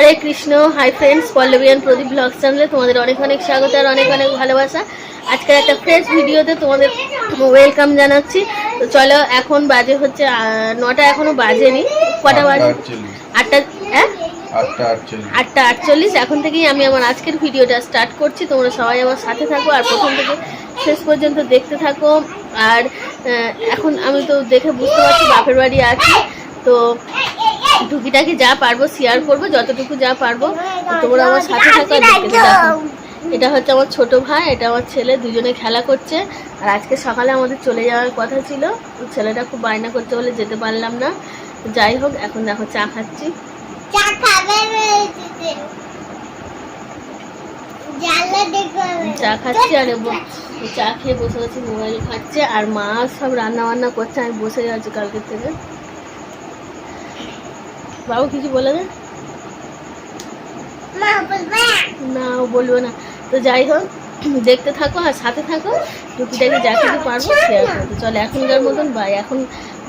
Hare Krishna. Hi friends, Pallabi and Pradip blog চ্যানেলে তোমাদের অনেক অনেক স্বাগত আর অনেক অনেক ভালোবাসা। আজকের একটা ফ্রেশ ভিডিওতে তোমাদের ওয়েলকাম জানাচ্ছি। তো চলো, এখন বাজে হচ্ছে 9টা, এখনো বাজেনি। কটা বাজে? 8টা। হ্যাঁ, 8:48। এখন থেকেই আমি আমার আজকের ভিডিওটা স্টার্ট করছি। তোমরা সবাই আমার সাথে থাকো আর প্রথম থেকে শেষ পর্যন্ত দেখতে থাকো। আর এখন আমি তো দেখে বুঝতে পারছি বাপের বাড়ি আছি, তো টুকিটাকি যা পারবো শেয়ার করবো, যতটুকু যা পারবো। তোমরা আমার সাথে থাকো আর দেখতে থাকো। এটা হচ্ছে আমার ছোট ভাই, এটা আমার ছেলে, দুজনে খেলা করছে। আর আজকে সকালে আমাদের চলে যাওয়ার কথা ছিল, ছেলেটা খুব বায়না করতে বলে যেতে পারলাম না। যাই হোক, এখন দেখো চা খাচ্ছি। চা খাচ্ছি আর চা খেয়ে বসে বসে মোবাইল খাচ্ছে। আর মা সব রান্না বান্না করছে, আমি বসে যাচ্ছি কালকের থেকে। বাবু কিছু বলে দে না, ও বলবো না। তো যাই হোক, দেখতে থাকো আর সাথে থাকো, টুকিটাকি যা কিছু পারবো শেয়ার করবো। চলো, এখনকার মতন বাই। এখন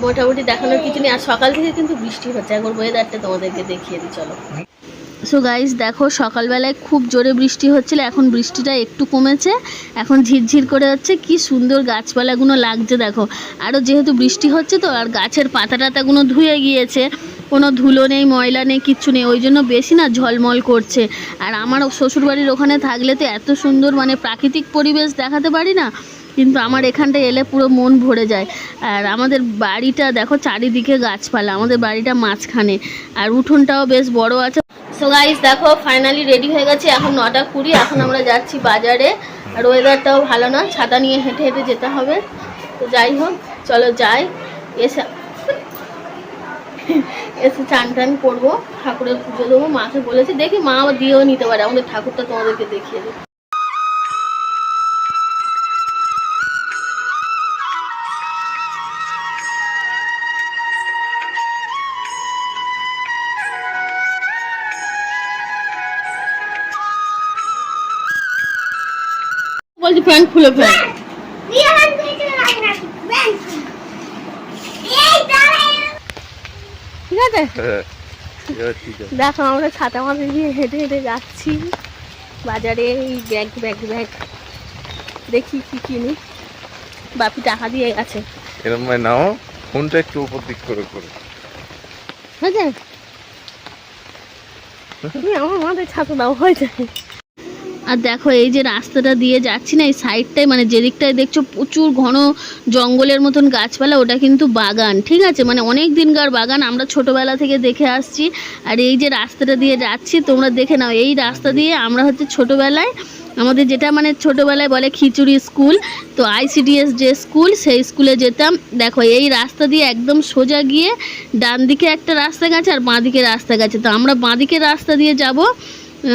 মোটামুটি দেখানোর কিছু নেই। আর সকাল থেকে কিন্তু বৃষ্টি হচ্ছে, একবার ওয়েদারটা তোমাদেরকে দেখিয়ে দিই চলো। সো গাইস দেখো, সকালবেলায় খুব জোরে বৃষ্টি হচ্ছিল, এখন বৃষ্টিটা একটু কমেছে, এখন ঝিরঝির করে হচ্ছে। কি সুন্দর গাছপালাগুলো লাগছে দেখো। আরও যেহেতু বৃষ্টি হচ্ছে তো, আর গাছের পাতা টাতাগুলো ধুয়ে গিয়েছে, কোনো ধুলো নেই, ময়লা নেই, কিচ্ছু নেই, ওই জন্য বেশি না ঝলমল করছে। আর আমার শ্বশুরবাড়ির ওখানে থাকলে তো এত সুন্দর মানে প্রাকৃতিক পরিবেশ দেখাতে পারি না, কিন্তু আমার এখানটায় এলে পুরো মন ভরে যায়। আর আমাদের বাড়িটা দেখো, চারিদিকে গাছপালা, আমাদের বাড়িটা মাঝখানে, আর উঠোনটাও বেশ বড় আছে। সো গাইস দেখো, ফাইনালি রেডি হয়ে গেছে। এখন 9:20, এখন আমরা যাচ্ছি বাজারে। আর ওয়েদারটাও ভালো না, ছাতা নিয়ে হেঁটে হেঁটে যেতে হবে। তো যাই হোক, চলো যাই। এসে চান টান করবো, ঠাকুরের পুজো দেবো। মাকে বলেছি, দেখি মা আবার দিয়েও নিতে পারে। আমাদের ঠাকুরটা তোমাদেরকে দেখিয়ে দেবো। বলছি ফ্যান খুলে ফেল। ঠিক আছে, দেখো আমরা ছাতা মাথায় দিয়ে হেঁটে হেঁটে যাচ্ছি বাজারে। এই ব্যাগ ব্যাগ ব্যাগ দেখি কি কিনি। বাপি টাকা দিয়ে গেছে। এরকম নাও, ফোনটা একটু উপর দিক করে করে। হয়েছে, তুমি আমার মাথায় ছাতা দাও, হয়ে যায়। আর দেখো, এই যে রাস্তাটা দিয়ে যাচ্ছি না, এই সাইডটায় মানে যেদিকটায় দেখছো প্রচুর ঘন জঙ্গলের মতন গাছপালা, ওটা কিন্তু বাগান। ঠিক আছে, মানে অনেক দিনকার বাগান, আমরা ছোটোবেলা থেকে দেখে আসছি। আর এই যে রাস্তাটা দিয়ে যাচ্ছি, তোমরা দেখে নাও, এই রাস্তা দিয়ে আমরা হচ্ছে ছোটোবেলায়, আমাদের যেটা মানে ছোটোবেলায় বলে খিচুড়ি স্কুল, তো ICDS যে স্কুল, সেই স্কুলে যেতাম। দেখো, এই রাস্তা দিয়ে একদম সোজা গিয়ে ডান দিকে একটা রাস্তা গেছে আর বাঁ দিকে রাস্তা গেছে। তো আমরা বাঁ দিকের রাস্তা দিয়ে যাব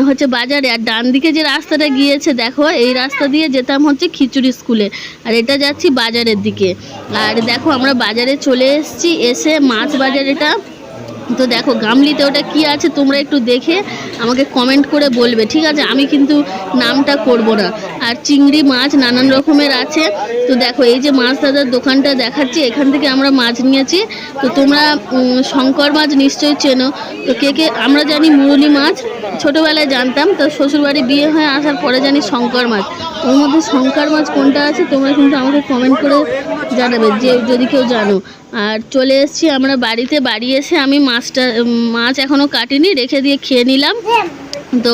হচ্ছে বাজারে, আর ডান দিকে যে রাস্তাটা গিয়েছে দেখো, এই রাস্তা দিয়ে যেতাম হচ্ছে খিচুড়ি স্কুলে, আর এটা যাচ্ছি বাজারের দিকে। আর দেখো, আমরা বাজারে চলে এসেছি, এসে মাছ বাজার এটা। তো দেখো, গামলিতে ওটা কি আছে তোমরা একটু দেখে আমাকে কমেন্ট করে বলবে, ঠিক আছে? আমি কিন্তু নামটা করব না। আর চিংড়ি মাছ নানান রকমের আছে। তো দেখো, এই যে মাছ দাদার দোকানটা দেখাচ্ছি, এখান থেকে আমরা মাছ নিয়েছি। তো তোমরা শঙ্কর মাছ নিশ্চয়ই চেনো। তো কে কে, আমরা জানি মুরলি মাছ, ছোটোবেলায় জানতাম, তো শ্বশুরবাড়ি বিয়ে হয়ে আসার পরে জানি শঙ্কর মাছ। ওর মধ্যে শঙ্কর মাছ কোনটা আছে তোমরা কিন্তু আমাকে কমেন্ট করে জানাবে, যে যদি কেউ জানো। আর চলে এসেছি আমরা বাড়িতে। বাড়ি এসে আমি মাছ এখনও কাটিনি, রেখে দিয়ে খেয়ে নিলাম। তো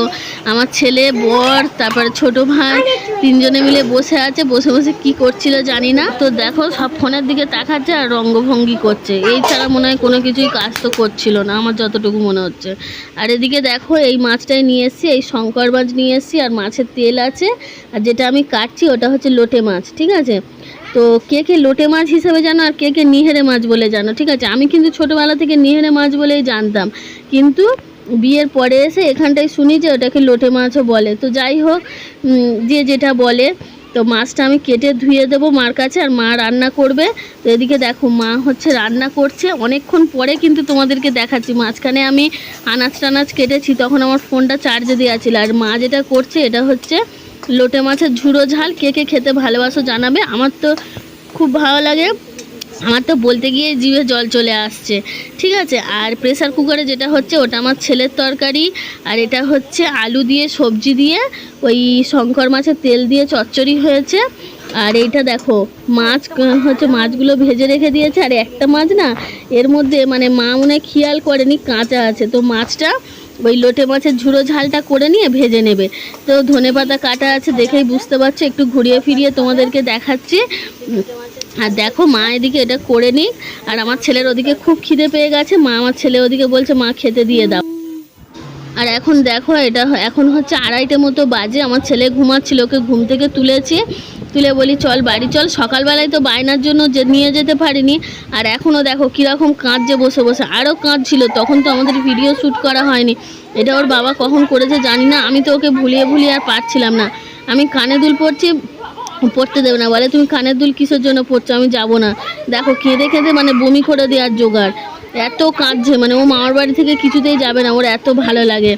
আমার ছেলে, বর, তারপরে ছোট ভাই, তিনজনে মিলে বসে আছে। বসে বসে কি করছিল জানি না। তো দেখো, সব ফোনের দিকে তাকাচ্ছে আর রঙ্গভঙ্গি করছে, এই ছাড়া মনে হয় কোনো কিছুই কাজ তো করছিল না আমার যতটুকু মনে হচ্ছে। আর এদিকে দেখো, এই মাছটাই নিয়ে এসেছি, এই শঙ্কর মাছ নিয়ে এসেছি, আর মাছের তেল আছে। আর যেটা আমি কাটছি ওটা হচ্ছে লোটে মাছ, ঠিক আছে? তো কে কে লোটে মাছ হিসেবে জানো আর কে কে নিহেরে মাছ বলে জানো, ঠিক আছে? আমি কিন্তু ছোটোবেলা থেকে নিহেরে মাছ বলেই জানতাম, কিন্তু বিয়ের পরে এসে এখানটায় শুনি যে ওটাকে লোটে মাছও বলে। তো যাই হোক, যে যেটা বলে। তো মাছটা আমি কেটে ধুয়ে দেবো মার কাছে, আর মা রান্না করবে। তো এদিকে দেখো, মা হচ্ছে রান্না করছে। অনেকক্ষণ পরে কিন্তু তোমাদেরকে দেখাচ্ছি। মাঝখানে আমি আনাজ টানাজ কেটেছি, তখন আমার ফোনটা চার্জে দেওয়া ছিল। আর মা যেটা করছে এটা হচ্ছে লোটে মাছের ঝুড়ো ঝাল। কে কে খেতে ভালোবাসো জানাবে, আমার তো খুব ভালো লাগে। আমার তো বলতে গিয়ে জিভে জল চলে আসছে, ঠিক আছে। আর প্রেসার কুকারে যেটা হচ্ছে ওটা আমার ছেলের তরকারি, আর এটা হচ্ছে আলু দিয়ে সবজি দিয়ে ওই শঙ্কর মাছের তেল দিয়ে চচ্চড়ি হয়েছে। আর এইটা দেখো মাছ হচ্ছে, মাছগুলো ভেজে রেখে দিয়েছে। আর একটা মাছ না এর মধ্যে মানে মা মনে হয় খেয়াল করেনি কাঁচা আছে, তো মাছটা ওই লোটে মাছের ঝুড়ো ঝালটা করে নিয়ে ভেজে নেবে। তো ধনেপাতা কাটা আছে দেখেই বুঝতে পারছো, একটু ঘুরিয়ে ফিরিয়ে তোমাদেরকে দেখাচ্ছি। আর দেখো মা এদিকে এটা করে নিক, আর আমার ছেলের ওদিকে খুব খিদে পেয়ে গেছে, মা আমার ছেলে ওদিকে বলছে মা খেতে দিয়ে দাও। আর এখন দেখো এটা এখন হচ্ছে 2:30 মতো বাজে, আমার ছেলে ঘুমাচ্ছিল, ওকে ঘুম থেকে তুলে বলি চল বাড়ি চল। সকালবেলায় তো বায়নার জন্য যে নিয়ে যেতে পারিনি, আর এখনও দেখো কীরকম কাঁদছে বসে বসে, আরও কাঁদছিল। তখন তো আমাদের ভিডিও শ্যুট করা হয়নি, এটা ওর বাবা কখন করেছে জানি না। আমি তো ওকে ভুলিয়ে আর পারছিলাম না। আমি কানে দুল পরছি, পড়তে দেবে না, বলে তুমি কানের দুল কিসের জন্য পড়ছো, আমি যাব না। দেখো কেঁদে মানে বমি করে দেওয়ার জোগাড়, এত কাঁদছে। মানে ও মামার বাড়ি থেকে কিছুতেই যাবে না, ওর এত ভালো লাগে।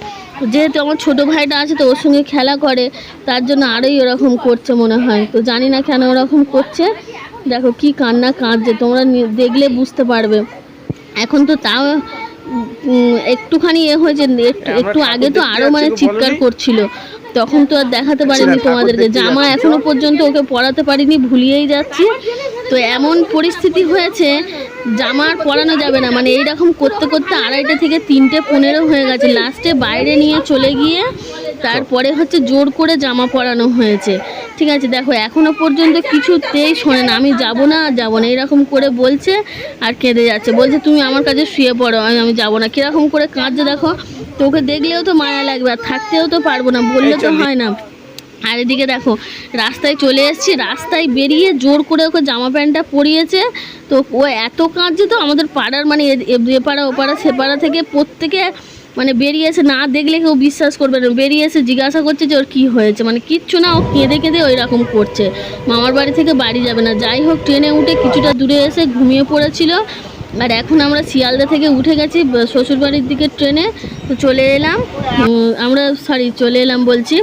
যেহেতু আমার ছোটো ভাইটা আছে তো ওর সঙ্গে খেলা করে, তার জন্য আরোই ওরকম করছে মনে হয়। তো জানি না কেন ওরকম করছে, দেখো কি কান্না কাঁদছে, তোমরা দেখলে বুঝতে পারবে। এখন তো তাও একটুখানি হয়েছে, একটু আগে তো আরও মানে চিৎকার করছিল, তখন তো আর দেখাতে পারিনি তোমাদেরকে। জামা এখনো পর্যন্ত ওকে পরাতে পারিনি, ভুলিয়েই যাচ্ছি। তো এমন পরিস্থিতি হয়েছে জামা আর পরানো যাবে না, মানে এইরকম করতে 2:30 থেকে 3:15 হয়ে গেছে। লাস্টে বাইরে নিয়ে চলে গিয়ে তারপরে হচ্ছে জোর করে জামা পরানো হয়েছে, ঠিক আছে। দেখো এখনো পর্যন্ত কিছুতেই শোনে না, আমি যাব না এরকম করে বলছে আর কেঁদে যাচ্ছে, বলছে তুমি আমার কাছে শুয়ে পড়ো, আমি যাব না। কীরকম করে কাঁদছে দেখো, তোকে দেখলেও তো মায়া লাগবে, আর থাকতেও তো পারবো না, বললে তো হয় না। আর এদিকে দেখো রাস্তায় চলে এসেছি, রাস্তায় বেরিয়ে জোর করে ওকে জামা প্যান্টটা পরিয়েছে। তো ও এত কাঁদছে, তো আমাদের পাড়ার মানে এপাড়া ওপাড়া সেপাড়া থেকে প্রত্যেকে মানে বেরিয়েছে, না দেখলে কেউ বিশ্বাস করবে না, বেরিয়েছে জিজ্ঞাসা করছে যে ওর কী হয়েছে, মানে কিচ্ছু না, ও কেঁদে ওই রকম করছে, মামার বাড়ি থেকে বাড়ি যাবে না। যাই হোক ট্রেনে উঠে কিছুটা দূরে এসে ঘুমিয়ে পড়েছিল। আর এখন আমরা শিয়ালদা থেকে উঠে গেছি শ্বশুরবাড়ির দিকে ট্রেনে, তো চলে এলাম বলছি,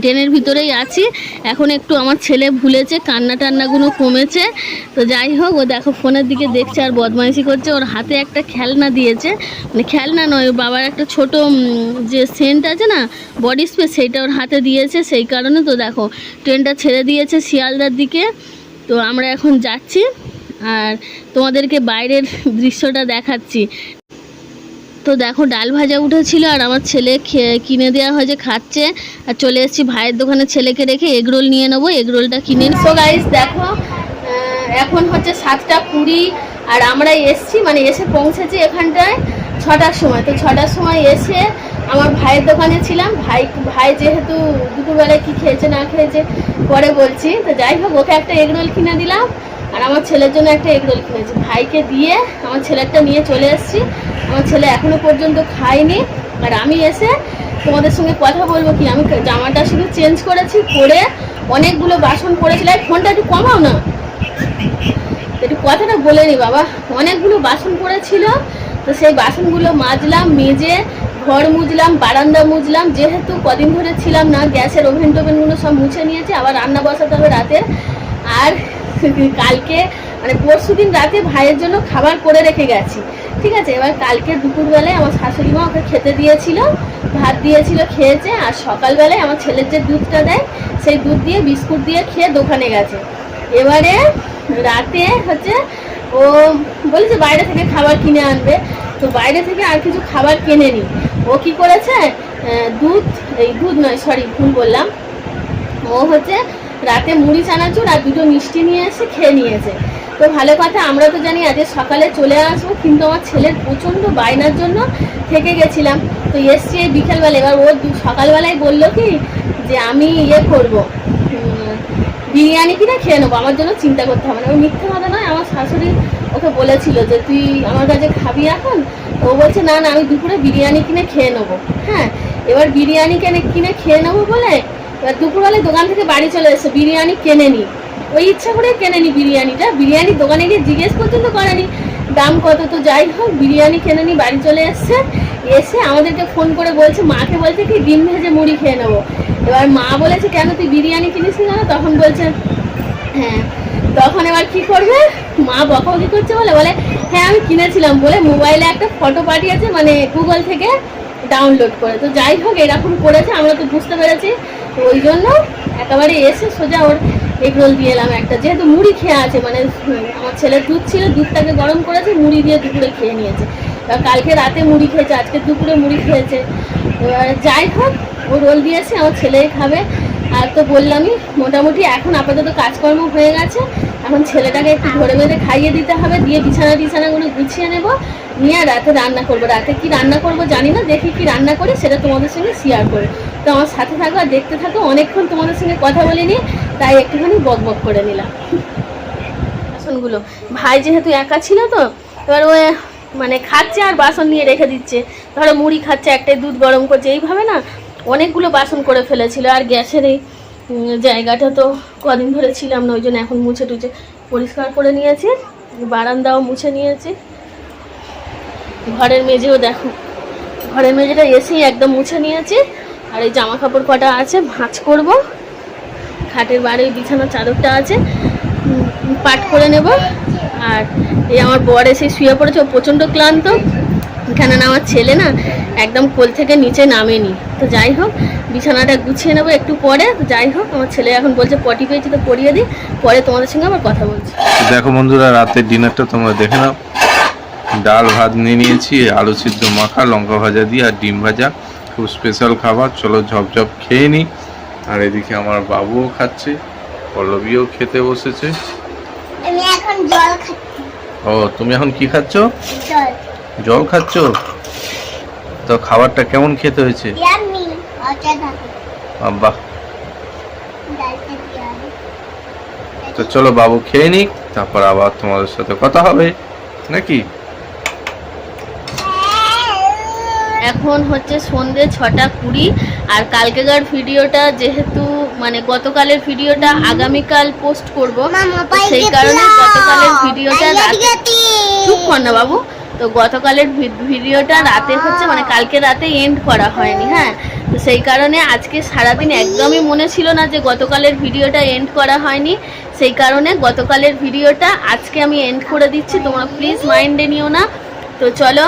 ট্রেনের ভিতরেই আছি। এখন একটু আমার ছেলে ভুলেছে, কান্না টান্নাগুলো কমেছে। তো যাই হোক ও দেখো ফোনের দিকে দেখছে আর বদমাইশি করছে। ওর হাতে একটা খেলনা দিয়েছে, মানে খেলনা নয়, বাবার একটা ছোট যে সেন্ট আছে না বডি স্প্রে, সেইটা ওর হাতে দিয়েছে, সেই কারণে। তো দেখো ট্রেনটা ছেড়ে দিয়েছে শিয়ালদার দিকে, তো আমরা এখন যাচ্ছি আর তোমাদেরকে বাইরের দৃশ্যটা দেখাচ্ছি। তো দেখো ডাল ভাজা উঠেছিল আর আমার ছেলে কিনে দেওয়া হয়েছে, খাচ্ছে। আর চলে এসেছি ভাইয়ের দোকানে ছেলেকে রেখে এগরোল নিয়ে নেবো, এগরোলটা কিনে নিই। সো গাইস দেখো এখন হচ্ছে 7:20 আর আমরা এসে পৌঁছেছি এখানটায় 6টার সময়। তো 6টার সময় এসে আমার ভাইয়ের দোকানে ছিলাম। ভাই যেহেতু দুপুরবেলায় কী খেয়েছে না খেয়েছে পরে বলছি। তো যাই হোক ওকে একটা এগরোল কিনে দিলাম, আর আমার ছেলের জন্য একটা এগরোল কিনেছি। ভাইকে দিয়ে আমার ছেলেরটা নিয়ে চলে এসেছি। আমার ছেলে এখনো পর্যন্ত খায়নি, আর আমি এসে তোমাদের সঙ্গে কথা বলবো কি, আমি জামাটা শুধু চেঞ্জ করেছি, করে অনেকগুলো বাসন পড়েছিল। ফোনটা একটু কমাও না, একটু কথাটা বলে নি বাবা। অনেকগুলো বাসন পড়েছিল, তো সেই বাসনগুলো মাজলাম, মেজে ঘর মুছলাম, বারান্দা মুছলাম। যেহেতু কদিন ধরে ছিলাম না, গ্যাসের ওভেন টোভেনগুলো সব মুছে নিয়েছে, আবার রান্না বসাতে হবে রাতে। আর কালকে মানে পরশুদিন রাতে ভাইয়ের জন্য খাবার করে রেখে গেছি, ঠিক আছে। এবার কালকে দুপুরবেলায় আমার শাশুড়ি মা ওকে খেতে দিয়েছিল, ভাত দিয়েছিল, খেয়েছে। আর সকালবেলায় আমার ছেলের যে দুধটা দেয় সেই দুধ দিয়ে বিস্কুট দিয়ে খেয়ে দোকানে গেছে। এবারে রাতে হচ্ছে ও বলেছে বাইরে থেকে খাবার কিনে আনবে, তো বাইরে থেকে আর কিছু খাবার কেনে নি। ও কি করেছে, ভুল বললাম, ও হচ্ছে রাতে মুড়ি চানাচুর আর 2টো মিষ্টি নিয়ে এসে খেয়ে নিয়েছে। তো ভালো কথা, আমরা তো জানি আজকে সকালে চলে আসবো, কিন্তু আমার ছেলের প্রচণ্ড বায়নার জন্য থেকে গেছিলাম। তো এসছি এই বিকেলবেলা। এবার ও সকালবেলায় বললো কি যে আমি করবো বিরিয়ানি কিনে খেয়ে নেবো, আমার জন্য চিন্তা করতে হবে না। ওই মিথ্যে কথা নয়, আমার শাশুড়ি ওকে বলেছিল যে তুই আমার কাছে খাবি এখন। তো ও বলছে না আমি দুপুরে বিরিয়ানি কিনে খেয়ে নেবো। হ্যাঁ, এবার বিরিয়ানি কিনে খেয়ে নেবো বলে এবার দুপুরবেলায় দোকান থেকে বাড়ি চলে এসছে, বিরিয়ানি কেনে নি, ওই ইচ্ছা করে কেনে নি বিরিয়ানিটা। বিরিয়ানির দোকানে গিয়ে জিজ্ঞেস পর্যন্ত করেনি দাম কত। তো যাই হোক বিরিয়ানি কেনে নি, বাড়ি চলে এসছে। এসে আমাদেরকে ফোন করে বলছে, মাকে বলছে কি ডিম ভেজে মুড়ি খেয়ে নেবো। এবার মা বলেছে কেন তুই বিরিয়ানি কিনিস না? তখন বলছে হ্যাঁ। তখন এবার কি করবে, মা বকাবকি করছে বলে বলে হ্যাঁ আমি কিনেছিলাম বলে মোবাইলে একটা ফটো পাঠিয়েছে, মানে গুগল থেকে ডাউনলোড করে। তো যাই হোক এরকম করেছে, আমরা তো বুঝতে পেরেছি। তো ওই জন্য একেবারে এসে সোজা ওর এগ রোল দিয়ে এলাম একটা, যেহেতু মুড়ি খেয়ে আছে, মানে আমার ছেলের দুধ ছিল, দুধটাকে গরম করেছে, মুড়ি দিয়ে দুপুরে খেয়ে নিয়েছে। এবার কালকে রাতে মুড়ি খেয়েছে, আজকে দুপুরে মুড়ি খেয়েছে। এবার যাই হোক ও রোল দিয়েছে, আমার ছেলে খাবে। আর তো বললামই মোটামুটি এখন আপাতত কাজকর্ম হয়ে গেছে, এখন ছেলেটাকে একটু ধরে বেঁধে খাইয়ে দিতে হবে, দিয়ে বিছানাগুলো গুছিয়ে নেব, নিয়ে রাতে রান্না করবো। রাতে কি রান্না করব জানি না, দেখি কি রান্না করি সেটা তোমাদের সঙ্গে শেয়ার করবো। তো আমার সাথে থাকো আর দেখতে থাকো, অনেকক্ষণ তোমাদের সঙ্গে কথা বলিনি, তাই একটুখানি বক করে নিলাম। বাসনগুলো ভাই যেহেতু একা ছিল, তো এবার ও মানে খাচ্ছে আর বাসন নিয়ে রেখে দিচ্ছে। ধরো মুড়ি খাচ্ছে, একটাই দুধ গরম করছে, এইভাবে না অনেকগুলো বাসন করে ফেলেছিল। আর গ্যাসের এই জায়গাটা তো কদিন ধরে ছিলাম না, ওই জন্য এখন মুছে টুছে পরিষ্কার করে নিয়েছি, বারান্দাও মুছে নিয়েছি। ঘরের মেঝেও দেখো, ঘরের মেঝেটা এসেই একদম মুছে নিয়েছি। আর এই জামা কাপড় কটা আছে ভাঁজ করব, খাটের বাড়ির বিছানার চাদরটা আছে পাট করে নেব। আর এই আমার বর এসে শুয়ে পড়েছে, ও প্রচণ্ড ক্লান্ত, এখানে না আমার ছেলে না একদম কোল থেকে নিচে নামেনি। তো যাই হোক বিছানাটা গুছিয়ে নেবো একটু পরে। তো যাই হোক আমার ছেলে এখন বলছে পটি পেয়েছি, তো পরিয়ে দিই, পরে তোমাদের সঙ্গে আবার কথা বলছি। দেখো বন্ধুরা, রাতের ডিনারটা তোমরা দেখে নাও। ডাল ভাত নিয়ে নিয়েছি, আলু সিদ্ধ মাখা, লঙ্কা ভাজা দিয়ে আর ডিম ভাজা, খুব স্পেশাল খাবার। চলো ঝপঝপ খেয়ে নিই। আর এদিকে আমার বাবুও খাচ্ছে, পল্লবীও খেতে বসেছে। আমি এখন জল খাচ্ছি। ও তুমি এখন কি খাচ্ছ? জল। জল খাচ্ছ? তো খাবারটা কেমন খেতে হয়েছে? ইয়াম্মি, অসাধারণ। বাহ। ডালটা দিয়ার। তো চলো বাবু খেয়ে নিক, তারপর আবার তোমাদের সাথে কথা হবে নাকি। এখন হচ্ছে সন্ধ্যে 6:20। আর কালকেকার ভিডিওটা যেহেতু মানে গতকালের ভিডিওটা আগামীকাল পোস্ট করব, তো সেই কারণে গতকালের ভিডিওটা রাতে, চুপ কর না বাবু, তো গতকালের ভিডিওটা রাতে হচ্ছে মানে কালকে রাতে এন্ড করা হয়নি। হ্যাঁ, তো সেই কারণে আজকে সারাদিন একদমই মনে ছিল না যে গতকালের ভিডিওটা এন্ড করা হয়নি, সেই কারণে গতকালের ভিডিওটা আজকে আমি এন্ড করে দিচ্ছি, তোমরা প্লিজ মাইন্ডে নিও না। তো চলো,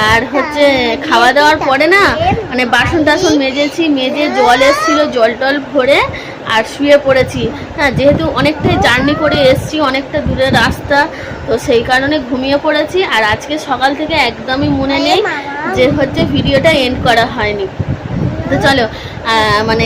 আর হচ্ছে খাওয়া দাওয়ার পরে না মানে বাসন টাসন মেজেছি, মেজে জল এসেছিল, জল টল ভরে আর শুয়ে পড়েছি। হ্যাঁ, যেহেতু অনেকটাই জার্নি করে এসেছি, অনেকটা দূরের রাস্তা, তো সেই কারণে ঘুমিয়ে পড়েছি। আর আজকে সকাল থেকে একদমই মনে নেই যে হচ্ছে ভিডিওটা এন্ড করা হয়নি। তো চলো মানে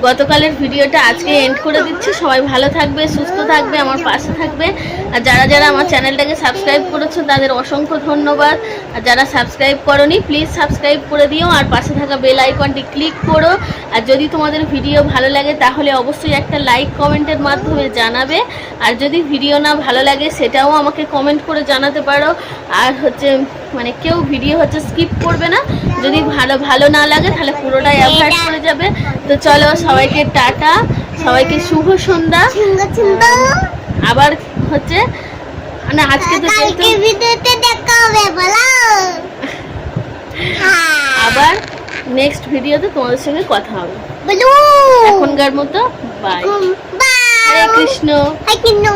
গতকালের ভিডিওটা আজকে এন্ড করে দিচ্ছি। সবাই ভালো থাকবে, সুস্থ থাকবে, আমার পাশে থাকবে। আর যারা যারা আমার চ্যানেলটাকে সাবস্ক্রাইব করেছো তাদের অসংখ্য ধন্যবাদ। আর যারা সাবস্ক্রাইব করোনি প্লিজ সাবস্ক্রাইব করে দিও, আর পাশে থাকা বেল আইকনটি ক্লিক করো। আর যদি তোমাদের ভিডিও ভালো লাগে তাহলে অবশ্যই একটা লাইক কমেন্টের মাধ্যমে জানাবে। আর যদি ভিডিও না ভালো লাগে সেটাও আমাকে কমেন্ট করে জানাতে পারো। আর হচ্ছে মানে কেউ ভিডিও হচ্ছে স্কিপ করবে না, যদি ভালো না লাগে তাহলে পুরোটাই অ্যাভয়েড করে যাবে। তো চলো সবাইকে টাটা, সবাইকে শুভ সন্ধ্যা। আবার হচ্ছে মানে আজকে তো কালকে ভিডিওতে দেখা হবে বলো। আবার নেক্সট ভিডিওতে তোমাদের সঙ্গে কথা হবে। বলো এখনকার মতো bye. Bye. Hare Krishna. Hi কিনো।